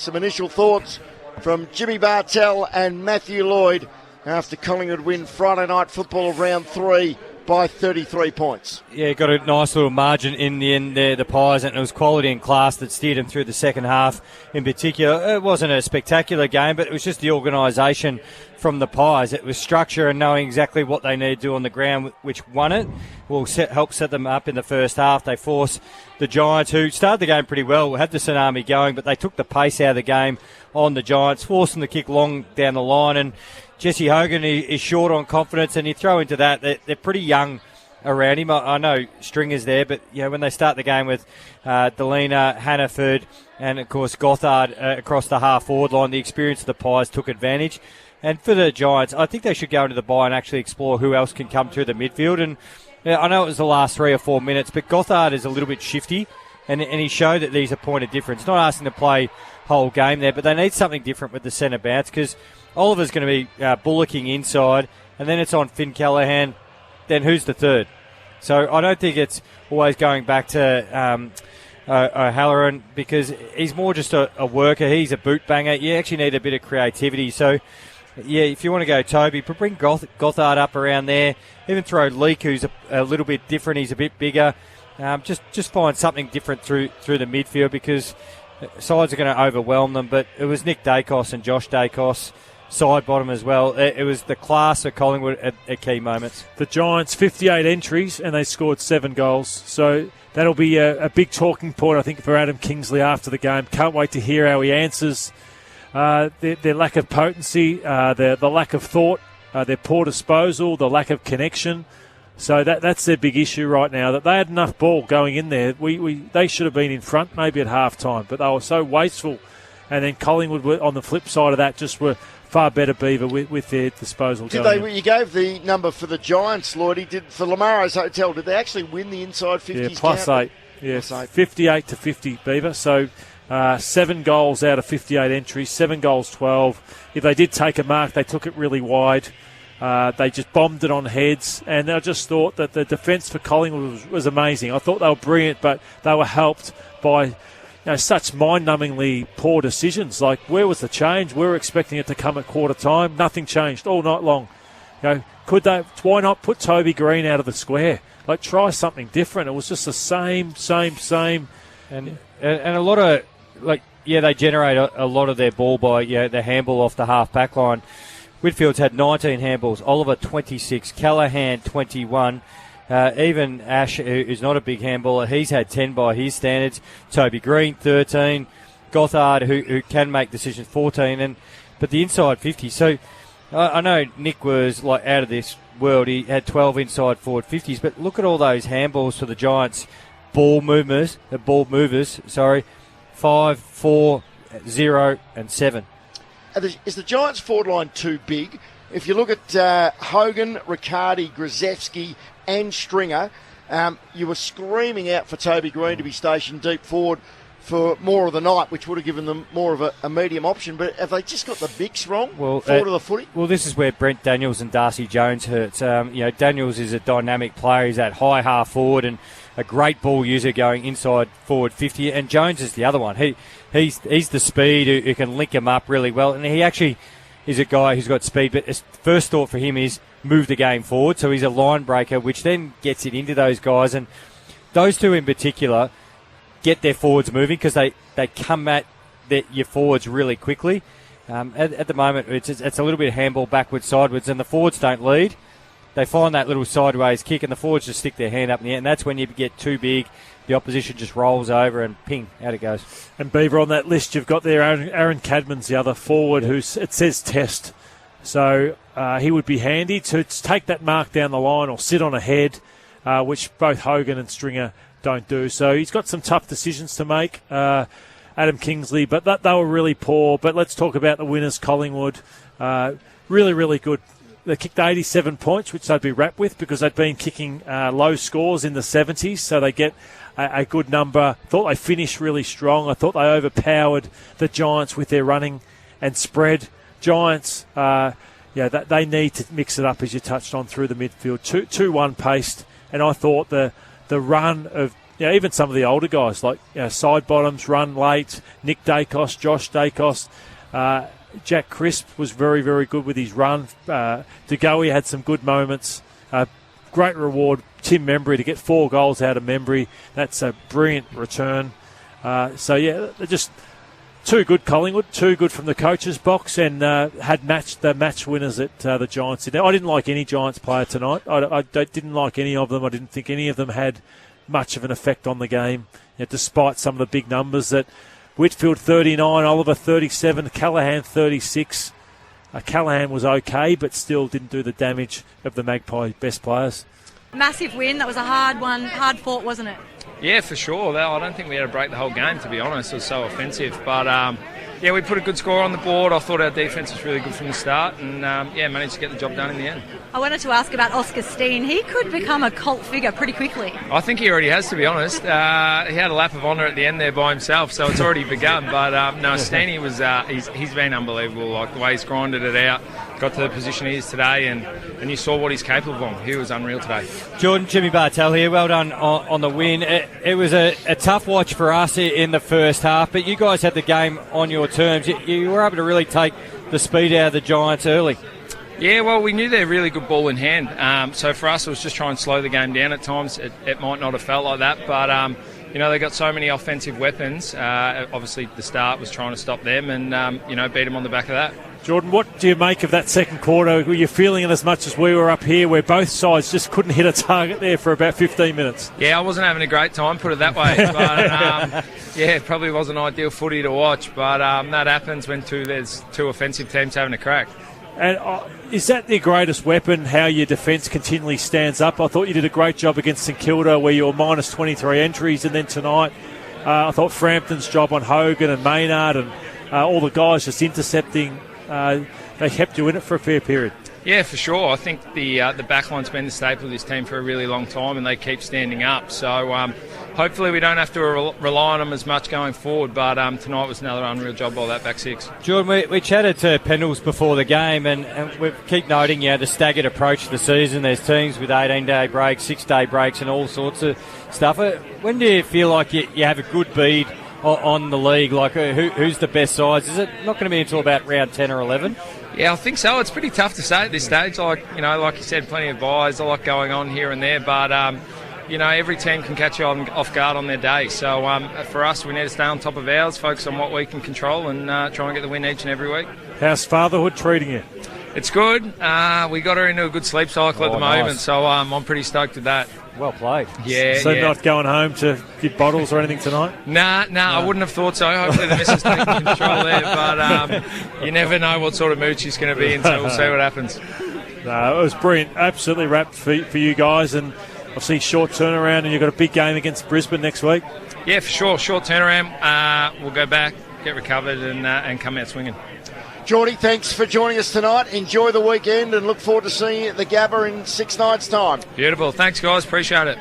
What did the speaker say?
Some initial thoughts from Jimmy Bartel and Matthew Lloyd after Collingwood win Friday night football round 3 by 33 points. Yeah, got a nice little margin in the end there, the Pies, and it was quality and class that steered them through the second half in particular. It wasn't a spectacular game, but it was just the organisation from the Pies. It was structure and knowing exactly what they need to do on the ground, which won it. Will help set them up in the first half. They forced the Giants, who started the game pretty well, had the tsunami going, but they took the pace out of the game on the Giants, forced them to kick long down the line, and Jesse Hogan is short on confidence, and you throw into that, they're pretty young around him. I know Stringer's there, but when they start the game with Delina, Hannaford, and of course Gothard across the half-forward line, the experience of the Pies took advantage. And for the Giants, I think they should go into the bye and actually explore who else can come through the midfield. And I know it was the last 3 or 4 minutes, but Gothard is a little bit shifty, and he showed that there's a point of difference. Not asking to play whole game there, but they need something different with the centre bounce, because Oliver's going to be bullocking inside, and then it's on Finn Callaghan. Then who's the third? So I don't think it's always going back to O'Halloran, because he's more just a worker. He's a boot banger. You actually need a bit of creativity. So, yeah, if you want to go Toby, but bring Gothard up around there. Even throw Leake, who's a little bit different. He's a bit bigger. Just find something different through the midfield, because sides are going to overwhelm them. But it was Nick Dacos and Josh Dacos side bottom as well. It was the class of Collingwood at key moments. The Giants, 58 entries, and they scored 7 goals. So that'll be a big talking point, I think, for Adam Kingsley after the game. Can't wait to hear how he answers their lack of potency, the lack of thought, their poor disposal, the lack of connection. So that's their big issue right now, that they had enough ball going in there. They should have been in front maybe at half-time, but they were so wasteful. And then Collingwood, on the flip side of that, just were far better, Beaver, with their disposal. You gave the number for the Giants, Lloydie. For Lamaro's Hotel, did they actually win the inside 50s? Yeah, plus 8. Yes, 58 to 50, Beaver. So 7 goals out of 58 entries, 7 goals, 12. If they did take a mark, they took it really wide. They just bombed it on heads, and I just thought that the defence for Collingwood was amazing. I thought they were brilliant, but they were helped by such mind-numbingly poor decisions. Like, where was the change? We were expecting it to come at quarter time. Nothing changed all night long. Why not put Toby Green out of the square? Like, try something different. It was just the same. And a lot of, they generate a lot of their ball by, the handball off the half-back line. Whitfield's had 19 handballs, Oliver 26, Callaghan 21. Even Ash, who's not a big handballer, he's had 10 by his standards. Toby Green 13, Gothard, who can make decisions, 14, but the inside 50. So I know Nick was out of this world. He had 12 inside forward 50s, but look at all those handballs for the Giants. Ball movers, 5, 4, 0, and 7. Is the Giants' forward line too big? If you look at Hogan, Riccardi, Grzelewski and Stringer, you were screaming out for Toby Green to be stationed deep forward for more of the night, which would have given them more of a medium option. But have they just got the bigs wrong forward of the footy? Well, this is where Brent Daniels and Darcy Jones hurts. Daniels is a dynamic player. He's that high half forward and a great ball user going inside forward 50. And Jones is the other one. He's the speed who can link him up really well. And he actually is a guy who's got speed. But his first thought for him is move the game forward. So he's a line breaker, which then gets it into those guys. And those two in particular get their forwards moving, because they come at your forwards really quickly. At the moment, it's a little bit of handball backwards, sideways, and the forwards don't lead. They find that little sideways kick, and the forwards just stick their hand up in the air, and that's when you get too big. The opposition just rolls over and ping, out it goes. And Beaver, on that list you've got there, Aaron Cadman's the other forward, it says test. So he would be handy to take that mark down the line or sit on a head, which both Hogan and Stringer don't do. So he's got some tough decisions to make, Adam Kingsley, but they were really poor. But let's talk about the winners, Collingwood. Really, really good. They kicked 87 points, which they'd be wrapped with, because they'd been kicking low scores in the 70s, so they get a good number. Thought they finished really strong. I thought they overpowered the Giants with their running and spread. Giants, they need to mix it up, as you touched on, through the midfield. 2-1 paced, and I thought the run of even some of the older guys like side bottoms, run late, Nick Dacos, Josh Dacos, Jack Crisp was very, very good with his run. De Goey had some good moments. Great reward, Tim Membry, to get 4 goals out of Membry. That's a brilliant return. They're just too good, Collingwood, too good from the coach's box, and had the match winners at the Giants. I didn't like any Giants player tonight. I didn't like any of them. I didn't think any of them had much of an effect on the game, despite some of the big numbers. That Whitfield 39, Oliver 37, Callaghan 36. Callaghan was okay, but still didn't do the damage of the Magpie best players. Massive win. That was a hard one, hard fought, wasn't it? Yeah, for sure. I don't think we had to break the whole game, to be honest. It was so offensive. But, we put a good score on the board. I thought our defence was really good from the start and, managed to get the job done in the end. I wanted to ask about Oscar Steene. He could become a cult figure pretty quickly. I think he already has, to be honest. He had a lap of honour at the end there by himself, so it's already begun. But, Steene was he's been unbelievable. Like, the way he's grinded it out, got to the position he is today, and you saw what he's capable of. He was unreal today. Jordan, Jimmy Bartel here. Well done on the win. It was a tough watch for us in the first half, but you guys had the game on your terms. You were able to really take the speed out of the Giants early. Yeah, well, we knew they're really good ball in hand. So for us, it was just try and slow the game down at times. It might not have felt like that, but they got so many offensive weapons. Obviously, the start was trying to stop them and beat them on the back of that. Jordan, what do you make of that second quarter? Were you feeling it as much as we were up here, where both sides just couldn't hit a target there for about 15 minutes? Yeah, I wasn't having a great time, put it that way. But, it probably wasn't ideal footy to watch, but that happens when there's two offensive teams having a crack. And is that the greatest weapon, how your defence continually stands up? I thought you did a great job against St Kilda, where you were minus 23 entries, and then tonight I thought Frampton's job on Hogan and Maynard and all the guys just intercepting, they kept you in it for a fair period. Yeah, for sure. I think the backline's been the staple of this team for a really long time, and they keep standing up. So hopefully we don't have to rely on them as much going forward, but tonight was another unreal job by that back six. Jordan, we chatted to Pendles before the game, and we keep noting the staggered approach to the season. There's teams with 18-day breaks, 6-day breaks and all sorts of stuff. When do you feel like you have a good bead on the league? Like who's the best sides? Is it not going to be until about round 10 or 11? Yeah, I think so. It's pretty tough to say at this stage. Like you said, plenty of buys, a lot going on here and there, but every team can catch you off guard on their day. So for us, we need to stay on top of ours, focus on what we can control, and try and get the win each and every week. How's fatherhood treating you? It's good. We got her into a good sleep cycle at the moment, nice. So I'm pretty stoked with that. Well played. Yeah. So not going home to get bottles or anything tonight? Nah, I wouldn't have thought so. Hopefully the missus taking control there, but you never know what sort of mood she's going to be in, so we'll see what happens. No, it was brilliant. Absolutely wrapped for you guys, and obviously short turnaround, and you've got a big game against Brisbane next week. Yeah, for sure. Short turnaround. We'll go back, get recovered, and come out swinging. Geordie, thanks for joining us tonight. Enjoy the weekend and look forward to seeing you at the Gabba in 6 nights' time. Beautiful. Thanks, guys. Appreciate it.